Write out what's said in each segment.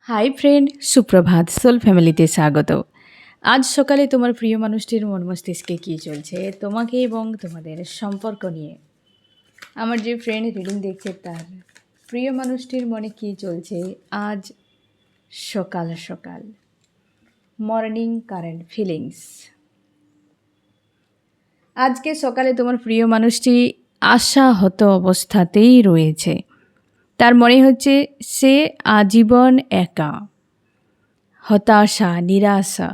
Hi friend, সুপ্রভাত। Soul ফ্যামিলিতে স্বাগত। আজ সকালে তোমার প্রিয় মানুষটির মন মস্তিষ্কে কী চলছে তোমাকে এবং তোমাদের সম্পর্ক নিয়ে। আমার যে ফ্রেন্ড রিডিং দেখছে তার প্রিয় মানুষটির মনে কী চলছে আজ সকাল সকাল। Morning current feelings. আজকে সকালে তোমার প্রিয় মানুষটি আশাহত অবস্থাতেই রয়েছে। তার মনে হচ্ছে সে আজীবন একা, হতাশা, নিরাশা।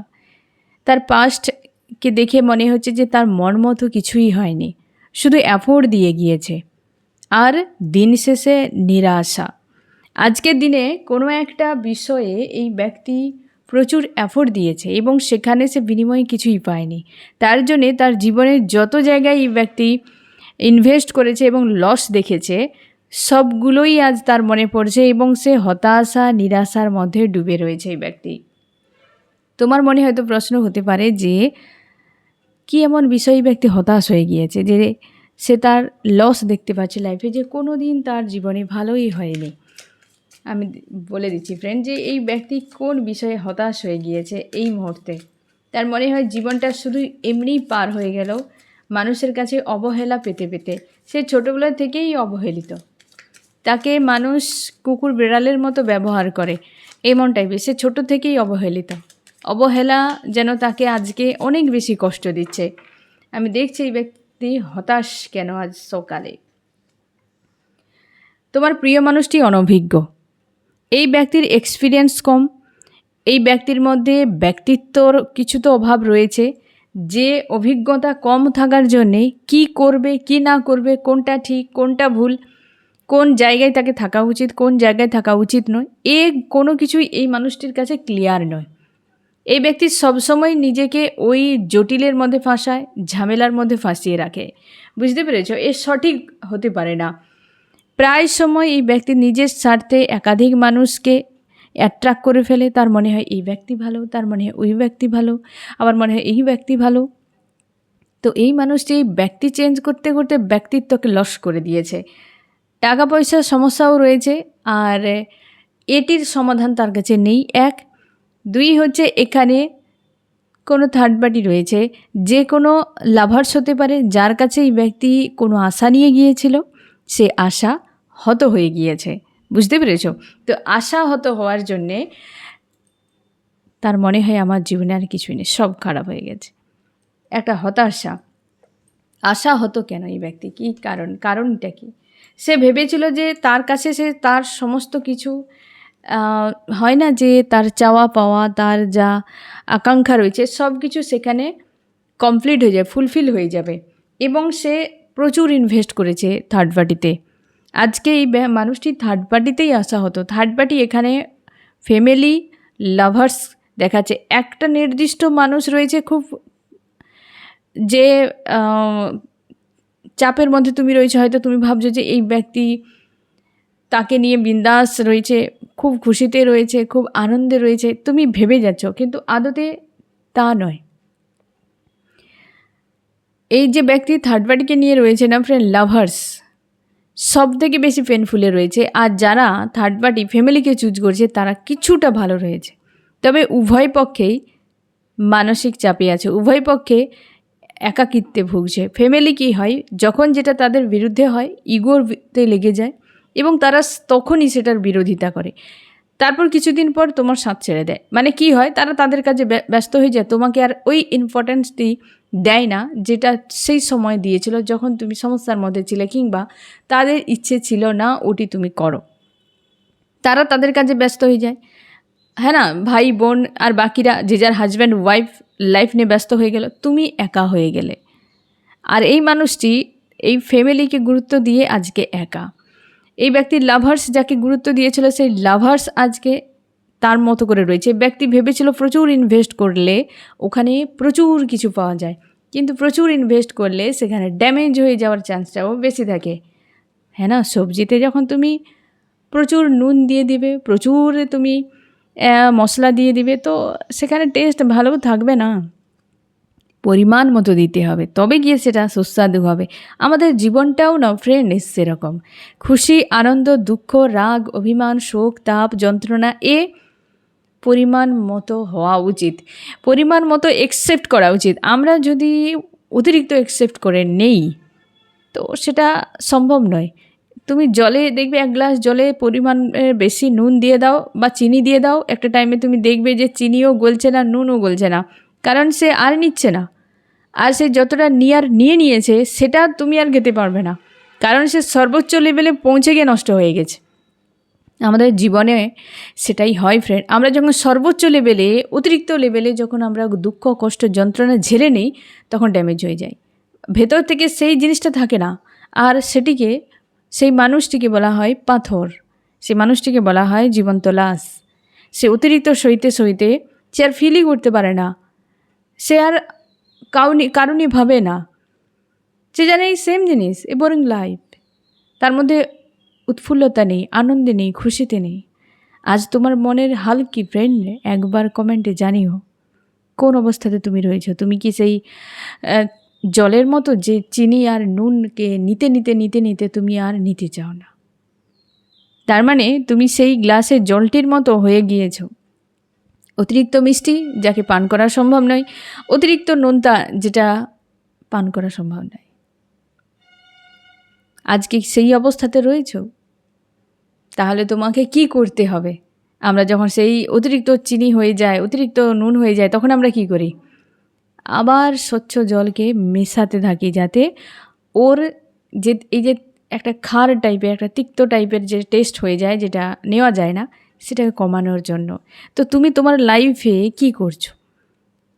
তার পাস্টকে দেখে মনে হচ্ছে যে তার মন মতো কিছুই হয়নি, শুধু এফোর্ট দিয়ে গিয়েছে আর দিন শেষে নিরাশা। আজকের দিনে কোনো একটা বিষয়ে এই ব্যক্তি প্রচুর এফোর্ট দিয়েছে এবং সেখানে সে বিনিময়ে কিছুই পায়নি। তার জন্যে তার জীবনের যত জায়গায় এই ব্যক্তি ইনভেস্ট করেছে এবং লস দেখেছে সবগুলোই আজ তার মনে পড়ছে এবং সে হতাশা, নিরাশার মধ্যে ডুবে রয়েছে এই ব্যক্তি। তোমার মনে হয়তো প্রশ্ন হতে পারে যে কী এমন বিষয় ব্যক্তি হতাশ হয়ে গিয়েছে যে সে তার লস দেখতে পাচ্ছে লাইফে, যে কোনো দিন তার জীবনে ভালোই হয়নি। আমি বলে দিচ্ছি ফ্রেন্ড যে এই ব্যক্তি কোন বিষয়ে হতাশ হয়ে গিয়েছে এই মুহূর্তে। তার মনে হয় জীবনটা শুধু এমনিই পার হয়ে গেল মানুষের কাছে অবহেলা পেতে পেতে। সে ছোটোবেলা থেকেই অবহেলিত, তাকে মানুষ কুকুর বিড়ালের মতো ব্যবহার করে এমন টাইপের। সে ছোটো থেকেই অবহেলিত, অবহেলা যেন তাকে আজকে অনেক বেশি কষ্ট দিচ্ছে। আমি দেখছি এই ব্যক্তি হতাশ কেন আজ সকালে। তোমার প্রিয় মানুষটি অনভিজ্ঞ, এই ব্যক্তির এক্সপিরিয়েন্স কম, এই ব্যক্তির মধ্যে ব্যক্তিত্বর কিছু তো অভাব রয়েছে। যে অভিজ্ঞতা কম থাকার জন্যে কি করবে কি না করবে, কোনটা ঠিক কোনটা ভুল, কোন জায়গায় তাকে থাকা উচিত কোন জায়গায় থাকা উচিত নয়, কোনো কিছুই এই মানুষটির কাছে ক্লিয়ার নয়। এই ব্যক্তি সবসময় নিজেকে ওই জটিলের মধ্যে ফাঁসায়, ঝামেলার মধ্যে ফাঁসিয়ে রাখে। বুঝতে পেরেছ? এ সঠিক হতে পারে না। প্রায় সময় এই ব্যক্তি নিজের স্বার্থে একাধিক মানুষকে অ্যাট্রাক্ট করে ফেলে। তার মনে হয় এই ব্যক্তি ভালো, তার মনে হয় ওই ব্যক্তি ভালো, আবার মনে হয় এই ব্যক্তি ভালো। তো এই মানুষটি ব্যক্তি চেঞ্জ করতে করতে ব্যক্তিত্বকে লস করে দিয়েছে। টাকা পয়সার সমস্যাও রয়েছে, আর এটির সমাধান তার কাছে নেই। এক, দুই হচ্ছে এখানে কোনো থার্ড পার্টি রয়েছে, যে কোনো লাভার্স হতে পারে, যার কাছে এই ব্যক্তি কোনো আশা নিয়ে গিয়েছিল, সে আশা হত হয়ে গিয়েছে। বুঝতে পেরেছ? তো আশা হত হওয়ার জন্যে তার মনে হয় আমার জীবনে আর কিছুই নেই, সব খারাপ হয়ে গেছে। একটা হতাশা, আশা হতো কেন এই ব্যক্তি, কী কারণটা কি? সে ভেবেছিল যে তার কাছে সে তার সমস্ত কিছু হয় না যে তার চাওয়া পাওয়া, তার যা আকাঙ্ক্ষা রয়েছে সব কিছু সেখানে কমপ্লিট হয়ে যাবে, ফুলফিল হয়ে যাবে, এবং সে প্রচুর ইনভেস্ট করেছে থার্ড পার্টিতে। আজকে এই মানুষটি থার্ড পার্টিতেই আসা হতো। থার্ড পার্টি এখানে ফ্যামিলি, লাভার্স দেখাচ্ছে। একটা নির্দিষ্ট মানুষ রয়েছে খুব, যে চাপের মধ্যে তুমি রয়েছে, হয়তো তুমি ভাবছো যে এই ব্যক্তি তাকে নিয়ে বিন্দাস রয়েছে, খুব খুশিতে রয়েছে, খুব আনন্দে রয়েছে, তুমি ভেবে যাচ্ছ, কিন্তু আদতে তা নয়। এই যে ব্যক্তি থার্ড পার্টিকে নিয়ে রয়েছে না ফ্রেন্ড, লাভার্স সব থেকে বেশি পেনফুলে রয়েছে। আর যারা থার্ড পার্টি ফ্যামিলিকে চুজ করছে তারা কিছুটা ভালো রয়েছে, তবে উভয় পক্ষেই মানসিক চাপে আছে, উভয় পক্ষে একাকিত্বে ভুগছে। ফ্যামিলি কী হয়, যখন যেটা তাদের বিরুদ্ধে হয় ইগোতে লেগে যায় এবং তারা তখনই সেটার বিরোধিতা করে, তারপর কিছুদিন পর তোমার সাথ ছেড়ে দেয়। মানে কি হয়, তারা তাদের কাজে ব্যস্ত হয়ে যায়, তোমাকে আর ওই ইম্পর্টেন্সটি দেয় না যেটা সেই সময় দিয়েছিল যখন তুমি সমস্যার মধ্যে ছিলে, কিংবা তাদের ইচ্ছে ছিল না ওটি তুমি করো। তারা তাদের কাজে ব্যস্ত হয়ে যায়, হ্যাঁ না, ভাই বোন আর বাকিরা যে যার হাজব্যান্ড ওয়াইফ লাইফ নিয়ে ব্যস্ত হয়ে গেল, তুমি একা হয়ে গেলে। আর এই মানুষটি এই ফ্যামিলিকে গুরুত্ব দিয়ে আজকে একা। এই ব্যক্তির লাভার্স যাকে গুরুত্ব দিয়েছিল, সেই লাভার্স আজকে তার মতো করে রয়েছে। ব্যক্তি ভেবেছিল প্রচুর ইনভেস্ট করলে ওখানে প্রচুর কিছু পাওয়া যায়, কিন্তু প্রচুর ইনভেস্ট করলে সেখানে ড্যামেজ হয়ে যাওয়ার চান্সটাও বেশি থাকে। হ্যাঁ না, সবজিতে যখন তুমি প্রচুর নুন দিয়ে দিবে, প্রচুর তুমি মশলা দিয়ে দিবে, তো সেখানে টেস্ট ভালো থাকবে না। পরিমাণ মতো দিতে হবে, তবে গিয়ে সেটা সুস্বাদু হবে। আমাদের জীবনটাও না ফ্রেন্ড সেরকম। খুশি, আনন্দ, দুঃখ, রাগ, অভিমান, শোক, তাপ, যন্ত্রণা, পরিমাণ মতো হওয়া উচিত, পরিমাণ মতো একসেপ্ট করা উচিত। আমরা যদি অতিরিক্ত একসেপ্ট করে নেই তো সেটা সম্ভব নয়। তুমি জলে দেখবে, এক গ্লাস জলে পরিমাণের বেশি নুন দিয়ে দাও বা চিনি দিয়ে দাও, একটা টাইমে তুমি দেখবে যে চিনিও গলছে না, নুনও গলছে না, কারণ সে আর নিচ্ছে না। আর সে যতটা নিয়ে নিয়েছে সেটা তুমি আর খেতে পারবে না, কারণ সে সর্বোচ্চ লেভেলে পৌঁছে গিয়ে নষ্ট হয়ে গেছে। আমাদের জীবনে সেটাই হয় ফ্রেন্ড। আমরা যখন সর্বোচ্চ লেভেলে, অতিরিক্ত লেভেলে যখন আমরা দুঃখ, কষ্ট, যন্ত্রণা ঝেলে নিই, তখন ড্যামেজ হয়ে যায়। ভেতর থেকে সেই জিনিসটা থাকে না, আর সেই মানুষটিকে বলা হয় পাথর, সেই মানুষটিকে বলা হয় জীবন্ত লাশ। সে অতিরিক্ত সইতে সইতে সে আর ফিলই করতে পারে না, সে আর কারণই ভাবে না, সে জানে এই সেম জিনিস, এ বোরিং লাইফ, তার মধ্যে উৎফুল্লতা নেই, আনন্দে নেই, খুশিতে নেই। আজ তোমার মনের হাল কি ফ্রেন্ড? একবার কমেন্টে জানিও কোন অবস্থাতে তুমি রয়েছো। তুমি কি সেই জলের মতো যে চিনি আর নুনকে নিতে নিতে নিতে নিতে তুমি আর নিতে চাও না? তার মানে তুমি সেই গ্লাসের জলটির মতো হয়ে গিয়েছো, অতিরিক্ত মিষ্টি যাকে পান করা সম্ভব নয়, অতিরিক্ত নোনতা যেটা পান করা সম্ভব নয়। আজকে সেই অবস্থাতে রয়েছো? তাহলে তোমাকে কি করতে হবে? আমরা যখন সেই অতিরিক্ত চিনি হয়ে যায়, অতিরিক্ত নুন হয়ে যায়, তখন আমরা কি করি? আবার স্বচ্ছ জলকে মেশাতে থাকি, যাতে ওর এই যে একটা খার টাইপের, একটা তিক্ত টাইপের যে টেস্ট হয়ে যায়, যেটা নেওয়া যায় না, সেটাকে কমানোর জন্য। তো তুমি তোমার লাইফে কি করছো?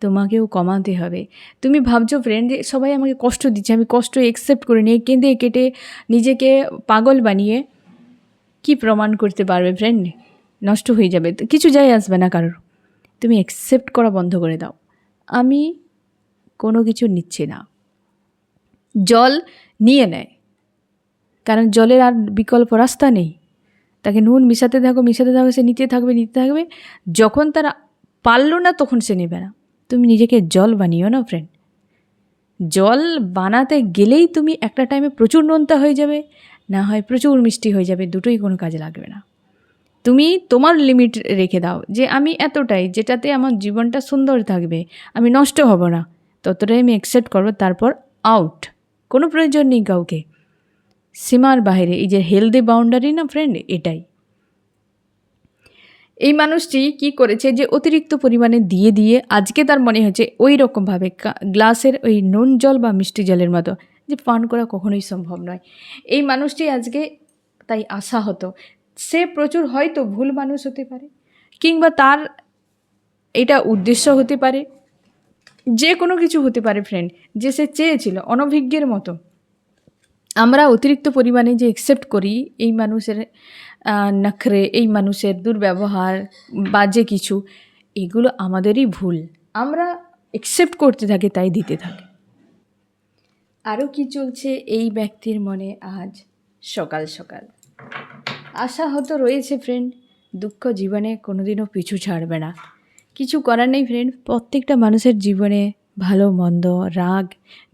তোমাকেও কমাতে হবে। তুমি ভাবছো ফ্রেন্ড যে সবাই আমাকে কষ্ট দিচ্ছে, আমি কষ্ট একসেপ্ট করে নিয়ে কেঁদে কেটে নিজেকে পাগল বানিয়ে কি প্রমাণ করতে পারবে ফ্রেন্ড? নষ্ট হয়ে যাবে, কিছু যায় আসবে না কারোর। তুমি অ্যাকসেপ্ট করা বন্ধ করে দাও, আমি কোনো কিছু নিচ্ছি না। জল নিয়ে নেয়, কারণ জলের আর বিকল্প রাস্তা নেই। তাকে নুন মিশাতে থাকো, সে নিতে থাকবে। যখন তারা পারল না তখন সে নেবে না। তুমি নিজেকে জল বানিও না ফ্রেন্ড। জল বানাতে গেলেই তুমি একটা টাইমে প্রচুর নোনতা হয়ে যাবে, না হয় প্রচুর মিষ্টি হয়ে যাবে, দুটোই কোনো কাজে লাগবে না। তুমি তোমার লিমিট রেখে দাও যে আমি এতটাই, যেটাতে আমার জীবনটা সুন্দর থাকবে, আমি নষ্ট হব না, ততটাই আমি অ্যাকসেপ্ট করবো। তারপর আউট, কোনো প্রয়োজন নেই কাউকে, সীমার বাইরে। এই যে হেলদি বাউন্ডারি না ফ্রেন্ড, এটাই। এই মানুষটি কি করেছে যে অতিরিক্ত পরিমাণে দিয়ে দিয়ে আজকে তার মনে হচ্ছে ওই রকমভাবে গ্লাসের ওই নুন জল বা মিষ্টি জলের মতো যে পান করা কখনোই সম্ভব নয়। এই মানুষটি আজকে তাই আশা হতো, সে প্রচুর হয়তো ভুল মানুষ হতে পারে, কিংবা তার এটা উদ্দেশ্য হতে পারে, যে কোনো কিছু হতে পারে ফ্রেন্ড, যে সে চেয়েছিল অনভিজ্ঞের মতো। আমরা অতিরিক্ত পরিমাণে যে অ্যাকসেপ্ট করি এই মানুষের নখরে, এই মানুষের দুর্ব্যবহার, বাজে কিছু, এগুলো আমাদেরই ভুল। আমরা অ্যাকসেপ্ট করতে থাকি, তাই দিতে থাকি। আরও কি চলছে এই ব্যক্তির মনে আজ সকাল সকাল? আশা হয়তো রয়েছে ফ্রেন্ড, দুঃখ জীবনে কোনোদিনও পিছু ছাড়বে না। কিছু করার নেই ফ্রেন্ড, প্রত্যেকটা মানুষের জীবনে ভালো মন্দ, রাগ,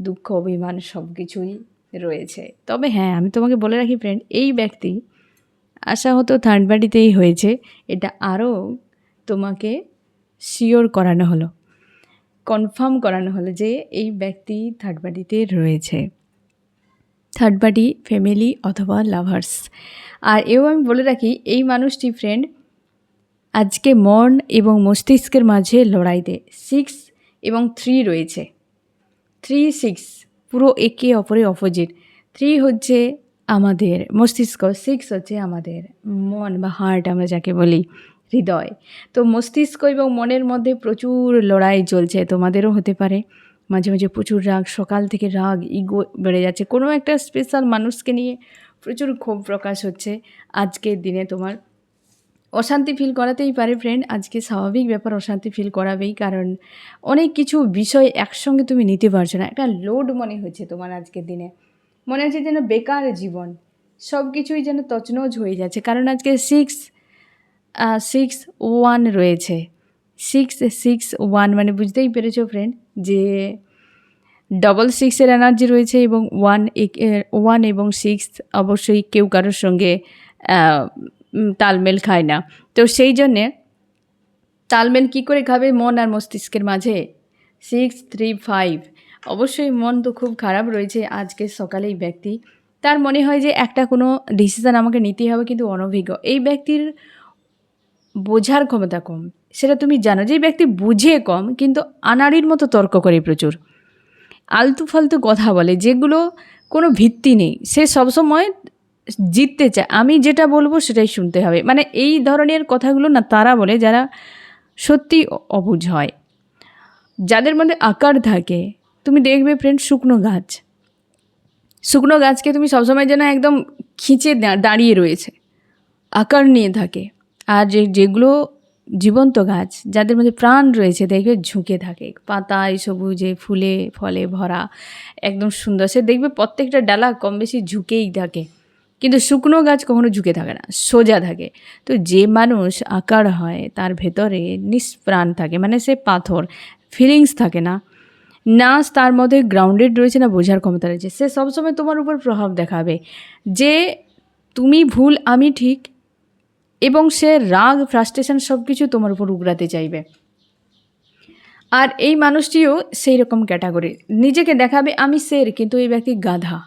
দুঃখ, অভিমান সব কিছুই রয়েছে। তবে হ্যাঁ, আমি তোমাকে বলে রাখি ফ্রেন্ড, এই ব্যক্তি আশা হতো থার্ড পার্টিতেই হয়েছে, এটা আরও তোমাকে শিওর করানো হলো, কনফার্ম করানো হলো যে এই ব্যক্তি থার্ড পার্টিতে রয়েছে, থার্ড পার্টি, ফ্যামিলি অথবা লাভার্স। আর এও আমি বলে রাখি, এই মানুষটি ফ্রেন্ড আজকে মন এবং মস্তিষ্কের মাঝে লড়াইতে 6 এবং 3 রয়েছে। 3, 6 পুরো একে অপরের অপোজিট। 3 হচ্ছে আমাদের মস্তিষ্ক, 6 হচ্ছে আমাদের মন বা হার্ট, আমরা যাকে বলি হৃদয়। তো মস্তিষ্ক এবং মনের মধ্যে প্রচুর লড়াই চলছে, তোমাদেরও হতে পারে। মাঝে মাঝে প্রচুর রাগ, সকাল থেকে রাগ, ইগো বেড়ে যাচ্ছে, কোনো একটা স্পেশাল মানুষকে নিয়ে প্রচুর ক্ষোভ প্রকাশ হচ্ছে। আজকের দিনে তোমার অশান্তি ফিল করাতেই পারে ফ্রেন্ড, আজকে স্বাভাবিক ব্যাপার, অশান্তি ফিল করাবেই, কারণ অনেক কিছু বিষয় একসঙ্গে তুমি নিতে পারছো না। একটা লোড মনে হচ্ছে তোমার আজকের দিনে, মনে হচ্ছে যেন বেকার জীবন, সব কিছুই যেন তছনছ হয়ে যাচ্ছে। কারণ আজকে 6, 1 রয়েছে। 6, 1 মানে বুঝতেই পেরেছো ফ্রেন্ড যে 666 এনার্জি রয়েছে, এবং 1 এবং 6 অবশ্যই কেউ কারোর সঙ্গে তালমেল খায় না। তো সেই জন্যে তালমেল কী করে খাবে মন আর মস্তিষ্কের মাঝে? 635। অবশ্যই মন তো খুব খারাপ রয়েছে আজকে সকালে এই ব্যক্তি। তার মনে হয় যে একটা কোনো ডিসিশান আমাকে নিতেই হবে, কিন্তু অনভিজ্ঞ। এই ব্যক্তির বোঝার ক্ষমতা কম, সেটা তুমি জানো। যে ব্যক্তি বুঝে কম কিন্তু আনাড়ির মতো তর্ক করে প্রচুর, আলতু ফালতু কথা বলে যেগুলো কোনো ভিত্তি নেই। সে সবসময় জিততে চায়, আমি যেটা বলবো সেটাই শুনতে হবে। মানে এই ধরনের কথাগুলো না তারা বলে যারা সত্যি অবুঝ হয়, যাদের মধ্যে আকার থাকে। তুমি দেখবে ফ্রেন্ড, শুকনো গাছকে তুমি সবসময় যেন একদম খিঁচে দাঁড়িয়ে রয়েছে, আকার নিয়ে থাকে। আর যেগুলো জীবন্ত গাছ, যাদের মধ্যে প্রাণ রয়েছে, দেখবে ঝুঁকে থাকে, পাতায় সবুজে ফুলে ফলে ভরা, একদম সুন্দর। সে দেখবে প্রত্যেকটা ডালা কম বেশি ঝুঁকেই থাকে, কিন্তু শুকনো গাছ কখনো ঝুঁকে থাকে না, সোজা থাকে। তো যে মানুষ আকার হয় তার ভেতরে নিষ্প্রাণ থাকে, মানে সে পাথর, ফিলিংস থাকে না, না তার মধ্যে গ্রাউন্ডেড রয়েছে, না বোঝার ক্ষমতা রয়েছে। সে সবসময় তোমার উপর প্রভাব দেখাবে যে তুমি ভুল আমি ঠিক, এবং সে রাগ ফ্রাস্ট্রেশন সব কিছু তোমার উপর উগড়াতে চাইবে। আর এই মানুষটিও সেই রকম ক্যাটাগরি, নিজেকে দেখাবে আমি শের, কিন্তু এই ব্যক্তি গাধা।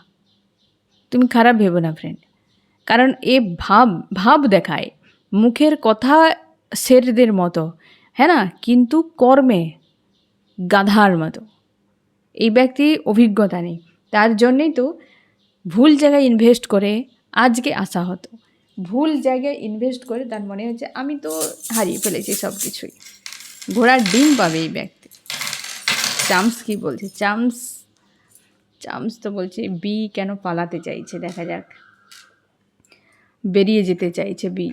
তুমি খারাপ ভেবো না ফ্রেন্ড, কারণ এ ভাব দেখায়, মুখের কথা শেরদের মতো, হ্যাঁ না, কিন্তু কর্মে গাধার মতো। এই ব্যক্তি অভিজ্ঞতা নেই, তার জন্যেই তো ভুল জায়গায় ইনভেস্ট করে আজকে আসা হতো। ভুল জায়গায় ইনভেস্ট করে তার মনে হচ্ছে আমি তো হারিয়ে ফেলেছি সব কিছুই। ঘোড়ার ডিম পাবে এই ব্যক্তি। চামস কি বলছে? চামস তো বলছে বি কেন পালাতে চাইছে, দেখা যাক। বেরিয়ে যেতে চাইছে বি।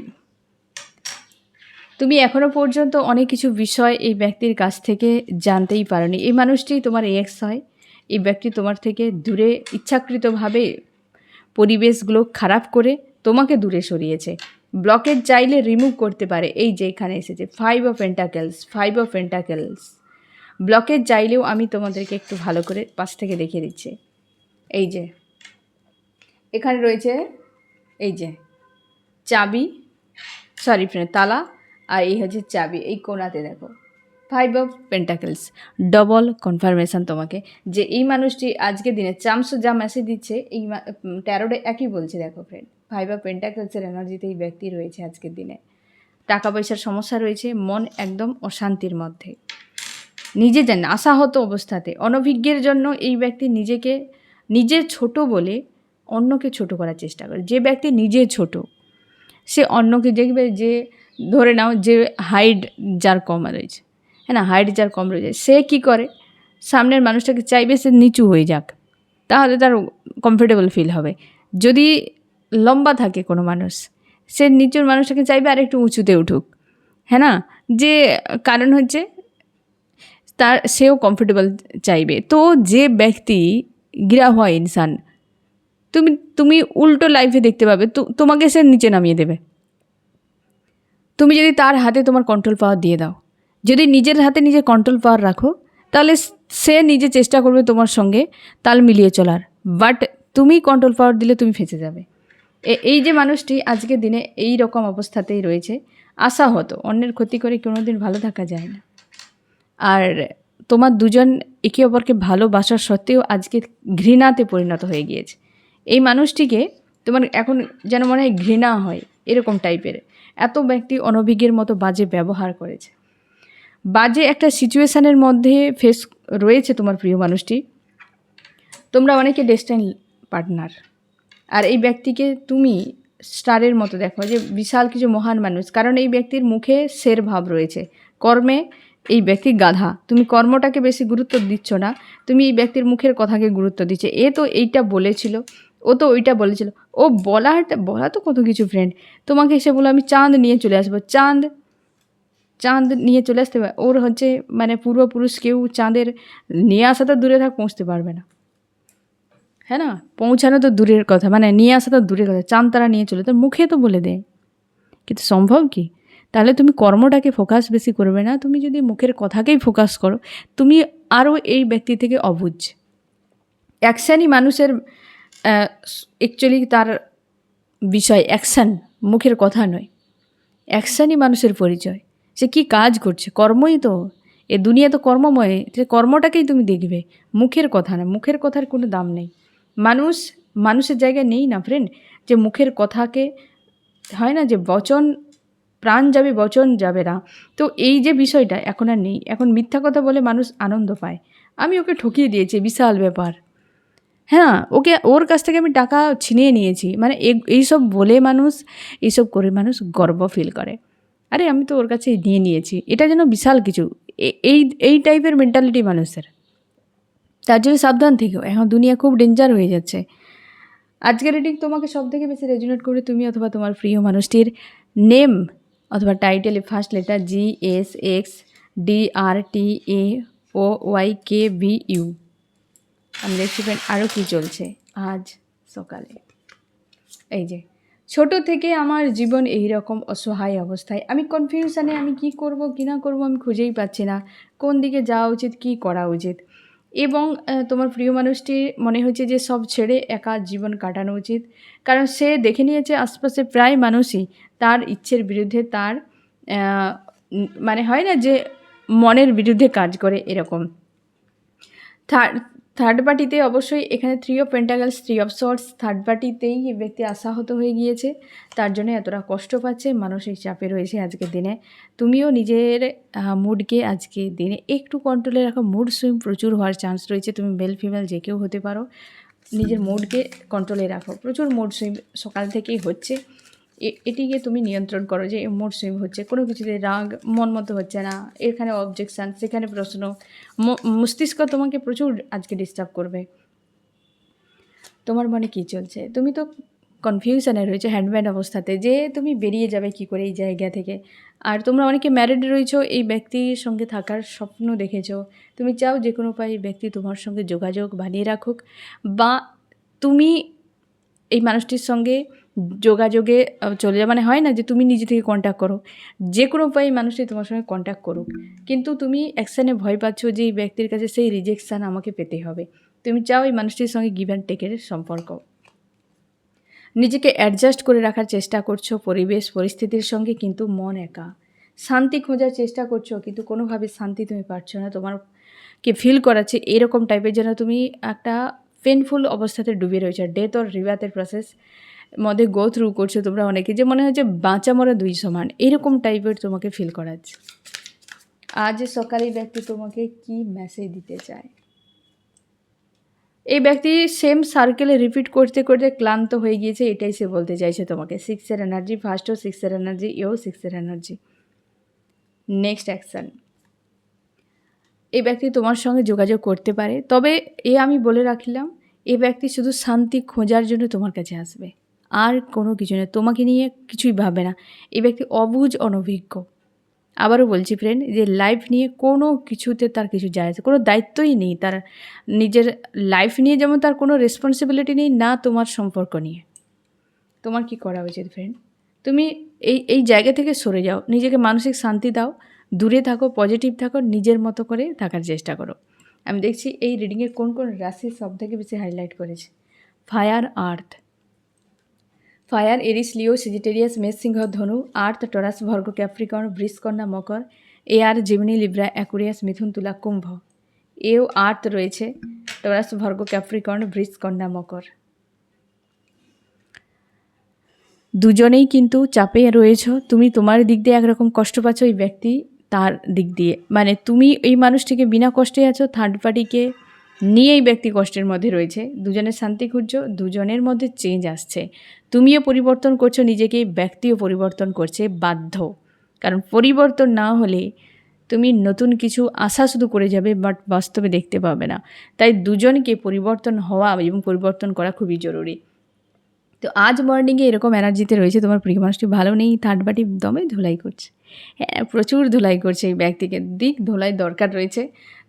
তুমি এখনও পর্যন্ত অনেক কিছু বিষয় এই ব্যক্তির কাছ থেকে জানতেই পারোনি। এই মানুষটি তোমার এক্স হয়। এই ব্যক্তি তোমার থেকে দূরে ইচ্ছাকৃতভাবে পরিবেশগুলো খারাপ করে তোমাকে দূরে সরিয়েছে। ব্লকেজ চাইলে রিমুভ করতে পারে। এই যে এখানে এসেছে 5 অফ পেন্টাকেলস। ব্লকেজ চাইলেও আমি তোমাদেরকে একটু ভালো করে পাশ থেকে দেখিয়ে দিচ্ছি। এই যে এখানে রয়েছে, এই যে চাবি, সরি ফ্রেন্ড, তালা, আর এই হচ্ছে চাবি। এই কোণাতে দেখো 5 অফ পেন্টাকেলস, ডবল কনফার্মেশন তোমাকে যে এই মানুষটি আজকের দিনে চামসও যা মেসেজ দিচ্ছে এই ট্যারোডে একই বলছে। দেখো ফ্রেন্ড, 5 অফ পেন্টাকেলসের এনার্জিতে এই ব্যক্তি রয়েছে আজকের দিনে। টাকা পয়সার সমস্যা রয়েছে, মন একদম অশান্তির মধ্যে, নিজে জানে আশাহত অবস্থাতে। অনভিজ্ঞের জন্য এই ব্যক্তি নিজে ছোট বলে অন্যকে ছোট করার চেষ্টা করে। যে ব্যক্তি নিজে ছোট, সে অন্যকে দেখবে, যে ধরে নাও যে হাইট যার কম রয়েছে, হ্যাঁ না, হাইট যার কম রয়েছে, সে কি করে, সামনের মানুষটাকে চাইবে সে নিচু হয়ে যাক, তাহলে তার কমফোর্টেবল ফিল হবে। যদি লম্বা থাকে কোনো মানুষ, সে নিচুর মানুষটাকে চাইবে আর একটু উঁচুতে উঠুক, হ্যাঁ না, যে কারণ হচ্ছে তার সেও কমফোর্টেবল চাইবে। তো যে ব্যক্তি গিরা হওয়া ইনসান, তুমি উল্টো লাইফে দেখতে পাবে, তোমাকে সে নিচে নামিয়ে দেবে। তুমি যদি তার হাতে তোমার কন্ট্রোল পাওয়ার দিয়ে দাও, যদি নিজের হাতে নিজে কন্ট্রোল পাওয়ার রাখো, তাহলে সে নিজে চেষ্টা করবে তোমার সঙ্গে তাল মিলিয়ে চলার। বাট তুমি কন্ট্রোল পাওয়ার দিলে তুমি ফেঁসে যাবে। এই যে মানুষটি আজকের দিনে এই রকম অবস্থাতেই রয়েছে, আশা হতো, অন্যের ক্ষতি করে কোনো দিন ভালো থাকা যায় না। আর তোমার দুজন একে অপরকে ভালোবাসার সত্ত্বেও আজকে ঘৃণাতে পরিণত হয়ে গিয়েছে। এই মানুষটিকে তোমার এখন যেন মনে হয় ঘৃণা হয়, এরকম টাইপের। এত ব্যক্তি অনভিজ্ঞের মতো বাজে ব্যবহার করেছে, বাজে একটা সিচুয়েশানের মধ্যে ফেস রয়েছে তোমার প্রিয় মানুষটি। তোমরা অনেকে ডেস্টাইন পার্টনার, আর এই ব্যক্তিকে তুমি স্টারের মতো দেখো, যে বিশাল কিছু মহান মানুষ। কারণ এই ব্যক্তির মুখে শের ভাব রয়েছে, কর্মে এই ব্যক্তি গাধা। তুমি কর্মটাকে বেশি গুরুত্ব দিচ্ছ না, তুমি এই ব্যক্তির মুখের কথাকে গুরুত্ব দিচ্ছ। এ তো এইটা বলেছিল, ও তো ওইটা বলেছিল, ও বলা তো কত কিছু ফ্রেন্ড। তোমাকে এসে বলো আমি চাঁদ নিয়ে চলে আসবো, চাঁদ নিয়ে চলে আসতে পারে। ওর হচ্ছে মানে পূর্বপুরুষ কেউ চাঁদের নিয়ে আসা তো দূরে থাক, পৌঁছতে পারবে না, হ্যাঁ না, পৌঁছানো তো দূরের কথা, মানে নিয়ে আসা তো দূরের কথা, চাঁদ তারা নিয়ে চলে, তো মুখে তো বলে দেয়, কিন্তু সম্ভব কি? তাহলে তুমি কর্মটাকে ফোকাস বেশি করবে না, তুমি যদি মুখের কথাকেই ফোকাস করো, তুমি আরও এই ব্যক্তি থেকে অবুঝ। অ্যাকশানই মানুষের অ্যাকচুয়ালি তার বিষয়, অ্যাকশান, মুখের কথা নয়, অ্যাকশানই মানুষের পরিচয়। সে কি কাজ করছে, কর্মই তো, এ দুনিয়া তো কর্মময়, সে কর্মটাকেই তুমি দেখবে, মুখের কথা না, মুখের কথার কোনো দাম নেই। মানুষ মানুষের জায়গায় নেই না ফ্রেন্ড, যে মুখের কথাকে হয় না যে বচন, প্রাণ যাবে বচন যাবে না। তো এই যে বিষয়টা এখন আর নেই, এখন মিথ্যা কথা বলে মানুষ আনন্দ পায়। আমি ওকে ঠকিয়ে দিয়েছি, বিশাল ব্যাপার। হ্যাঁ, ওর কাছ থেকে আমি টাকা ছিনিয়ে নিয়েছি, মানে এইসব বলে মানুষ, এইসব করে মানুষ গর্ব ফিল করে। আরে আমি তো ওর কাছে নিয়ে নিয়েছি, এটা যেন বিশাল কিছু। এই এই টাইপের মেন্টালিটি মানুষের, তার জন্য সাবধান থেকেও, এখন দুনিয়া খুব ডেঞ্জার হয়ে যাচ্ছে। আজকের রিডিং তোমাকে সব থেকে বেশি রেজোনেট করে তুমি অথবা তোমার প্রিয় মানুষটির নেম অথবা টাইটেলে ফার্স্ট লেটার GSXDRTAOYKBU। আমি দেখছি ফ্রেন্ড আরও কী চলছে আজ সকালে। এই যে, ছোট থেকে আমার জীবন এই রকম অসহায় অবস্থায়, আমি কনফিউশনে, আমি কি করব কি না করব আমি খুঁজেই পাচ্ছি না, কোন দিকে যাওয়া উচিত, কি করা উচিত। এবং তোমার প্রিয় মানুষটি মনে হচ্ছে যে সব ছেড়ে একা জীবন কাটানো উচিত, কারণ সে দেখে নিয়েছে আশপাশে প্রায় মানুষই তার ইচ্ছের বিরুদ্ধে, তার মানে হয় না যে মনের বিরুদ্ধে কাজ করে এরকম। থার্ড পার্টিতে অবশ্যই এখানে 3 of pentacles, 3 of swords, third পার্টিতেই এই ব্যক্তি আশাহত হয়ে গিয়েছে, তার জন্য এতটা কষ্ট পাচ্ছে, মানসিক চাপে রয়েছে আজকের দিনে। তুমিও নিজের মুডকে আজকে দিনে একটু কন্ট্রোলে রাখো, মুড সুইং প্রচুর হওয়ার চান্স রয়েছে, তুমি মেল ফিমেল যে কেউ হতে পারো, নিজের মুডকে কন্ট্রোলে রাখো, প্রচুর মুড সুইং সকাল থেকেই হচ্ছে, এটিকে তুমি নিয়ন্ত্রণ করো যে মুড সুইং হচ্ছে, কোনো কিছুতে রাগ মন মতো হচ্ছে না, এখানে অবজেকশান, সেখানে প্রশ্ন, মস্তিষ্ক তোমাকে প্রচুর আজকে ডিস্টার্ব করবে। তোমার মনে কী চলছে, তুমি তো কনফিউশনে রয়েছে হ্যান্ডম্যান অবস্থাতে, যে তুমি বেরিয়ে যাবে কি করে এই জায়গা থেকে। আর তোমরা অনেকে ম্যারিড রয়েছো, এই ব্যক্তির সঙ্গে থাকার স্বপ্ন দেখেছো, তুমি চাও যে কোনো উপায়ে এই ব্যক্তি তোমার সঙ্গে যোগাযোগ বানিয়ে রাখুক, বা তুমি এই মানুষটির সঙ্গে যোগাযোগে চলে যাও, মানে হয় না যে তুমি নিজে থেকে কন্ট্যাক্ট করো, যে কোনো উপায়ে মানুষটি তোমার সঙ্গে কন্ট্যাক্ট করুক, কিন্তু তুমি অ্যাকশানে ভয় পাচ্ছ যে এই ব্যক্তির কাছে সেই রিজেকশান আমাকে পেতে হবে। তুমি চাও এই মানুষটির সঙ্গে গিভ অ্যান্ড টেকের সম্পর্ক, নিজেকে অ্যাডজাস্ট করে রাখার চেষ্টা করছো পরিবেশ পরিস্থিতির সঙ্গে, কিন্তু মন একা, শান্তি খোঁজার চেষ্টা করছো কিন্তু কোনোভাবে শান্তি তুমি পাচ্ছ না, তোমারকে ফিল করাচ্ছে এরকম টাইপের যেন তুমি একটা পেনফুল অবস্থাতে ডুবে রয়েছে, ডেথ অর রিবার্থের প্রসেস মধ্যে গো থ্রু করছো তোমরা অনেকে, যে মনে হচ্ছে বাঁচা মরা দুই সমান, এরকম টাইপের তোমাকে ফিল করাচ্ছে। আজ সকালে ব্যক্তি তোমাকে কি মেসেজ দিতে চায়, এই ব্যক্তি সেম সার্কেলে রিপিট করতে করতে ক্লান্ত হয়ে গিয়েছে, এটাই সে বলতে চাইছে তোমাকে। 6-এর এনার্জি, ফার্স্টও 6-এর এনার্জি, এও 6-এর এনার্জি। নেক্সট অ্যাকশান, এই ব্যক্তি তোমার সঙ্গে যোগাযোগ করতে পারে, তবে আমি বলে রাখলাম, এই ব্যক্তি শুধু শান্তি খোঁজার জন্য তোমার কাছে আসবে, আর কোনো কিছু না, তোমাকে নিয়ে কিছুই ভাবে না। এই ব্যক্তি অবুঝ অনভিজ্ঞ, আবারও বলছি ফ্রেন্ড, যে লাইফ নিয়ে কোনো কিছুতে তার কিছু যায় আসে, কোনো দায়িত্বই নেই তার নিজের লাইফ নিয়ে, যেমন তার কোনো রেসপন্সিবিলিটি নেই না তোমার সম্পর্ক নিয়ে। তোমার কি করা উচিত ফ্রেন্ড, তুমি এই জায়গা থেকে সরে যাও, নিজেকে মানসিক শান্তি দাও, দূরে থাকো, পজিটিভ থাকো, নিজের মতো করে থাকার চেষ্টা করো। আমি দেখছি এই রিডিংয়ে কোন কোন রাশি সব থেকে বেশি হাইলাইট করেছে। ফায়ার, আর্থ, ফায়ার এরিস, লিও, সেজিটেরিয়াস, মেষ, সিংহ, ধনু। আর্থ টরাস, ভর্গ, ক্যাপ্রিকর্ন, বৃষ, কন্যা, মকর। এয়ার জিমিনি, লিব্রা, অ্যাকুরিয়াস, মিথুন, তুলা, কুম্ভ। এও আর্থ রয়েছে, টরাস, ভর্গ, ক্যাপ্রিকর্ন, বৃষ, কন্যা, মকর। দুজনেই কিন্তু চাপে রয়েছো, তুমি তোমার দিক দিয়ে একরকম কষ্ট পাচ্ছ, এই ব্যক্তি তার দিক দিয়ে, মানে তুমি এই মানুষটিকে বিনা কষ্টে আছো, থার্ড পার্টিকে নিয়ে এই ব্যক্তি কষ্টের মধ্যে রয়েছে, দুজনের শান্তি খুঁজছো, দুজনের মধ্যে চেঞ্জ আসছে, তুমিও পরিবর্তন করছো নিজেকে, ব্যক্তিও পরিবর্তন করছে বাধ্য, কারণ পরিবর্তন না হলে তুমি নতুন কিছু আশা শুধু করে যাবে, বাট বাস্তবে দেখতে পাবে না। তাই দুজনকে পরিবর্তন হওয়া এবং পরিবর্তন করা খুবই জরুরি। তো আজ মর্নিংয়ে এরকম এনার্জিতে রয়েছে, তোমার প্রিয় মানুষটি ভালো নেই, থার্ড পার্টি দমে ধুলাই করছে, হ্যাঁ প্রচুর ধুলাই করছে এই ব্যক্তিকে, ধুলাই দরকার রয়েছে।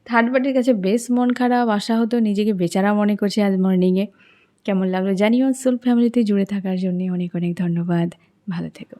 থার্ড পার্টির কাছে বেশ মন খারাপ, আশা হতো, নিজেকে বেচারা মনে করছে আজ মর্নিংয়ে। কেমন লাগলো জানিও, সোল ফ্যামিলিতে জুড়ে থাকার জন্য অনেক অনেক ধন্যবাদ, ভালো থেকো।